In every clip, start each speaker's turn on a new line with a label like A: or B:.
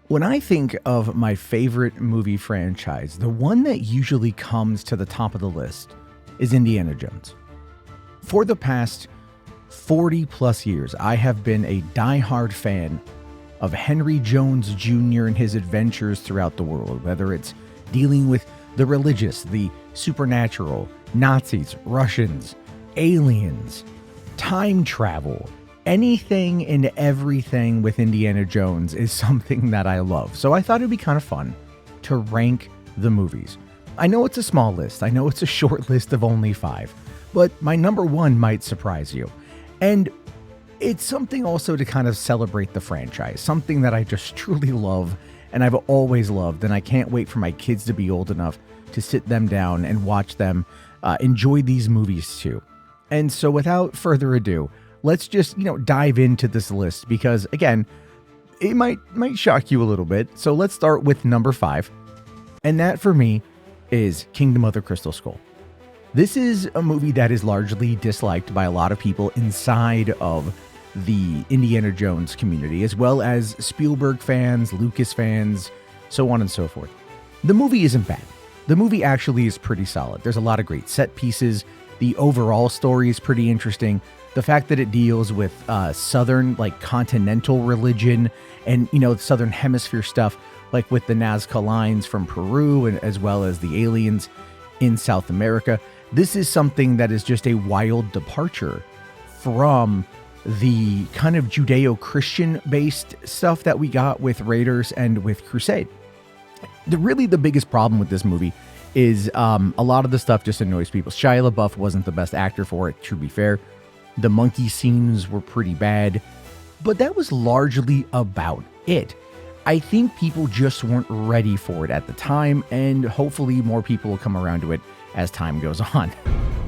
A: When I think of my favorite movie franchise, the one that usually comes to the top of the list is Indiana Jones. For the past 40 plus years, I have been a diehard fan of Henry Jones Jr. and his adventures throughout the world, whether it's dealing with the religious, the supernatural, Nazis, Russians, aliens, time travel. Anything and everything with Indiana Jones is something that I love. So I thought it'd be kind of fun to rank the movies. I know it's a small list. I know it's a short list of only 5, but my number 1 might surprise you. And it's something also to kind of celebrate the franchise, something that I just truly love and I've always loved. And I can't wait for my kids to be old enough to sit them down and watch them enjoy these movies too. And so without further ado, let's just, dive into this list because, again, it might shock you a little bit. So let's start with number 5. And that for me is Kingdom of the Crystal Skull. This is a movie that is largely disliked by a lot of people inside of the Indiana Jones community, as well as Spielberg fans, Lucas fans, so on and so forth. The movie isn't bad. The movie actually is pretty solid. There's a lot of great set pieces. The overall story is pretty interesting. The fact that it deals with Southern, continental religion and, Southern Hemisphere stuff, like with the Nazca lines from Peru and as well as the aliens in South America. This is something that is just a wild departure from the kind of Judeo-Christian based stuff that we got with Raiders and with Crusade. The biggest problem with this movie is a lot of the stuff just annoys people. Shia LaBeouf wasn't the best actor for it, to be fair. The monkey scenes were pretty bad, but that was largely about it. I think people just weren't ready for it at the time, and hopefully more people will come around to it as time goes on.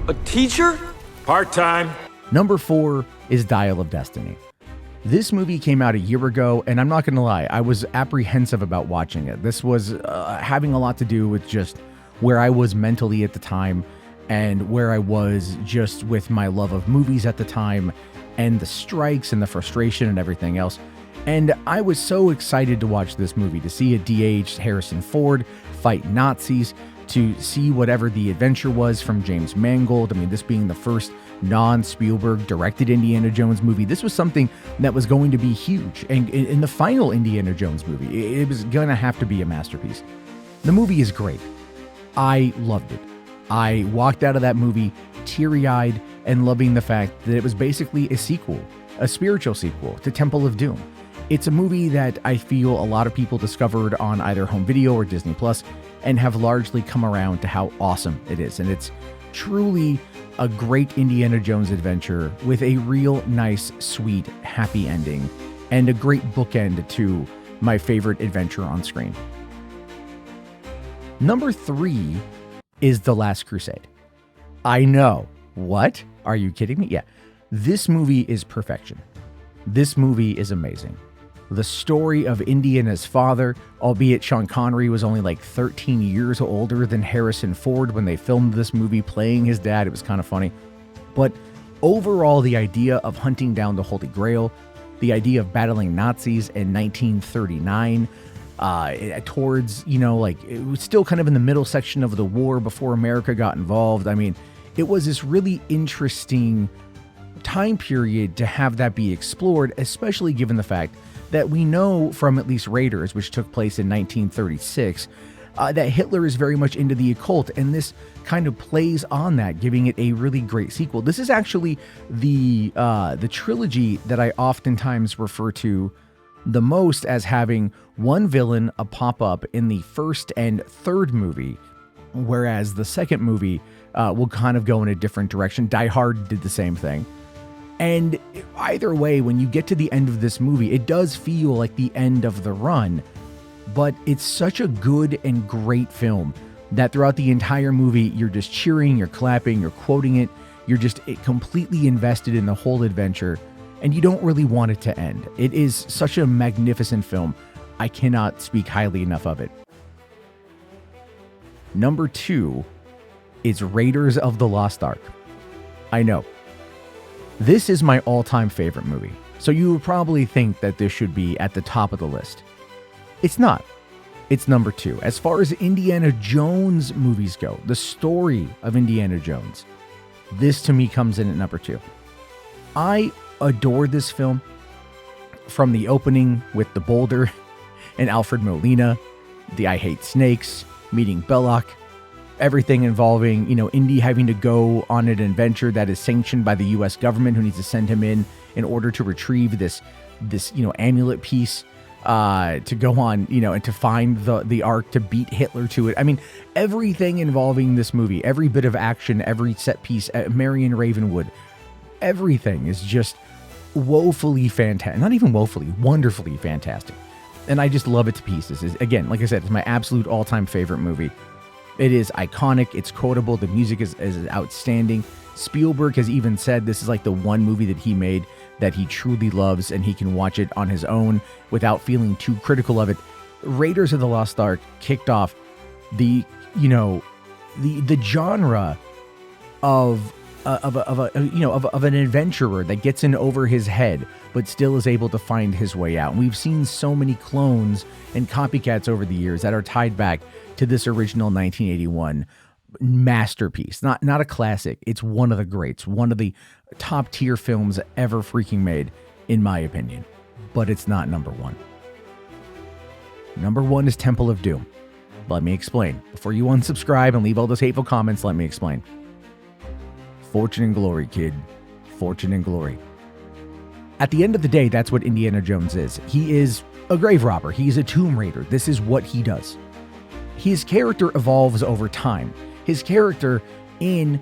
B: A teacher? Part-time.
A: Number 4 is Dial of Destiny. This movie came out a year ago, and I'm not going to lie, I was apprehensive about watching it. This was having a lot to do with just where I was mentally at the time, and where I was just with my love of movies at the time and the strikes and the frustration and everything else. And I was so excited to watch this movie, to see a de-aged Harrison Ford fight Nazis, to see whatever the adventure was from James Mangold. I mean, this being the first non-Spielberg directed Indiana Jones movie, this was something that was going to be huge. And in the final Indiana Jones movie, it was going to have to be a masterpiece. The movie is great. I loved it. I walked out of that movie teary-eyed and loving the fact that it was basically a sequel, a spiritual sequel to Temple of Doom. It's a movie that I feel a lot of people discovered on either home video or Disney Plus and have largely come around to how awesome it is. And it's truly a great Indiana Jones adventure with a real nice, sweet, happy ending and a great bookend to my favorite adventure on screen. Number 3 is The Last Crusade. I know. What? Are you kidding me? Yeah. This movie is perfection. This movie is amazing. The story of Indy and his father, albeit Sean Connery was only 13 years older than Harrison Ford when they filmed this movie playing his dad. It was kind of funny. But overall, the idea of hunting down the Holy Grail, the idea of battling Nazis in 1939, towards, it was still kind of in the middle section of the war before America got involved. I mean, it was this really interesting time period to have that be explored, especially given the fact that we know from at least Raiders, which took place in 1936, that Hitler is very much into the occult, and this kind of plays on that, giving it a really great sequel. This is actually the trilogy that I oftentimes refer to the most as having one villain a pop up in the first and third movie, whereas the second movie will kind of go in a different direction. Die Hard did the same thing. And either way, when you get to the end of this movie, it does feel like the end of the run, but it's such a good and great film that throughout the entire movie, you're just cheering, you're clapping, you're quoting it, you're just completely invested in the whole adventure, and you don't really want it to end. It is such a magnificent film. I cannot speak highly enough of it. Number 2 is Raiders of the Lost Ark. I know. This is my all-time favorite movie, so you would probably think that this should be at the top of the list. It's not. It's number 2. As far as Indiana Jones movies go, the story of Indiana Jones, this to me comes in at number 2. I adore this film from the opening with the boulder and Alfred Molina, the I Hate Snakes, meeting Belloc, everything involving, Indy having to go on an adventure that is sanctioned by the U.S. government, who needs to send him in order to retrieve this amulet piece to go on, and to find the Ark, to beat Hitler to it. I mean, everything involving this movie, every bit of action, every set piece, Marion Ravenwood, everything is just woefully fantastic. Not even woefully, wonderfully fantastic. And I just love it to pieces. Again, like I said, it's my absolute all-time favorite movie. It is iconic. It's quotable. The music is outstanding. Spielberg has even said this is like the one movie that he made that he truly loves, and he can watch it on his own without feeling too critical of it. Raiders of the Lost Ark kicked off the genre of an adventurer that gets in over his head but still is able to find his way out. And we've seen so many clones and copycats over the years that are tied back to this original 1981 masterpiece. Not a classic. It's one of the greats, one of the top tier films ever freaking made, in my opinion. But it's not number 1. Number 1 is Temple of Doom. Let me explain. Before you unsubscribe and leave all those hateful comments, let me explain. Fortune and glory, kid. Fortune and glory. At the end of the day, that's what Indiana Jones is. He is a grave robber. He's a tomb raider. This is what he does. His character evolves over time. His character in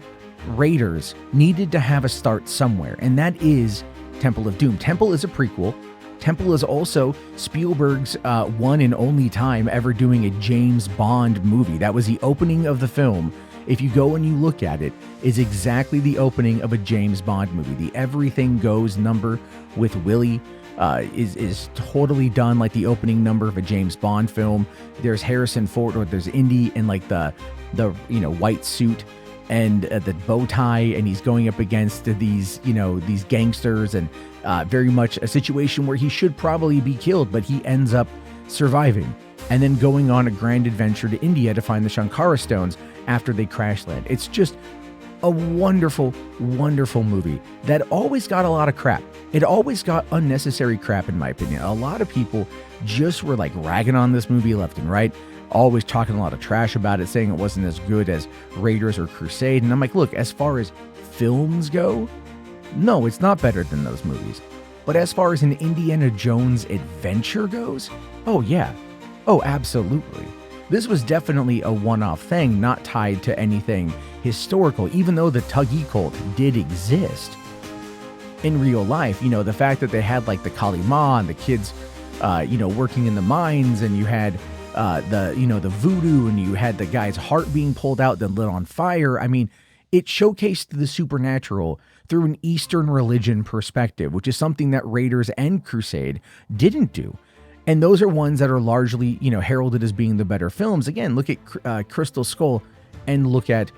A: Raiders needed to have a start somewhere, and that is Temple of Doom. Temple is a prequel. Temple is also Spielberg's one and only time ever doing a James Bond movie. That was the opening of the film. If you go and you look at it, is exactly the opening of a James Bond movie. The Everything Goes number with Willie is totally done like the opening number of a James Bond film. There's Harrison Ford, or there's Indy in like the white suit and the bow tie, and he's going up against these gangsters, and very much a situation where he should probably be killed, but he ends up surviving, and then going on a grand adventure to India to find the Shankara stones after they crash land. It's just a wonderful, wonderful movie that always got a lot of crap. It always got unnecessary crap, in my opinion. A lot of people just were like ragging on this movie left and right, always talking a lot of trash about it, saying it wasn't as good as Raiders or Crusade. And I'm like, look, as far as films go, no, it's not better than those movies. But as far as an Indiana Jones adventure goes, oh yeah, oh absolutely. This was definitely a one-off thing, not tied to anything historical, even though the Thuggee cult did exist in real life. The fact that they had like the Kali Ma and the kids, working in the mines, and you had the voodoo, and you had the guy's heart being pulled out, then lit on fire. I mean, it showcased the supernatural through an Eastern religion perspective, which is something that Raiders and Crusade didn't do. And those are ones that are largely, heralded as being the better films. Again, look at Crystal Skull and look at,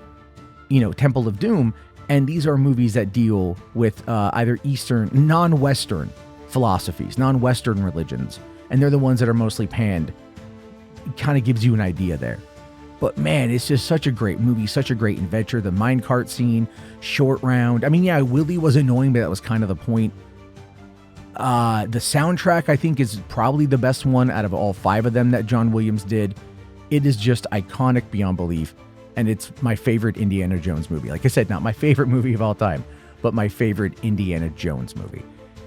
A: Temple of Doom. And these are movies that deal with either Eastern, non-Western philosophies, non-Western religions. And they're the ones that are mostly panned. It kind of gives you an idea there. But man, it's just such a great movie, such a great adventure. The minecart scene, short round. I mean, yeah, Willie was annoying, but that was kind of the point. The soundtrack, I think, is probably the best one out of all 5 of them that John Williams did. It is just iconic beyond belief, and it's my favorite Indiana Jones movie. Like I said, not my favorite movie of all time, but my favorite Indiana Jones movie.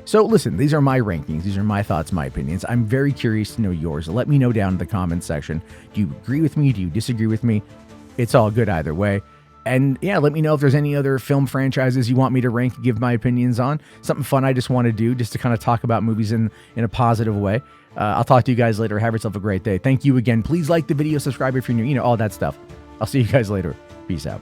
A: So listen, these are my rankings. These are my thoughts, my opinions. I'm very curious to know yours. Let me know down in the comments section. Do you agree with me? Do you disagree with me? It's all good either way. And yeah, let me know if there's any other film franchises you want me to rank and give my opinions on. Something fun I just want to do, just to kind of talk about movies in a positive way. I'll talk to you guys later. Have yourself a great day. Thank you again. Please like the video, subscribe if you're new, all that stuff. I'll see you guys later. Peace out.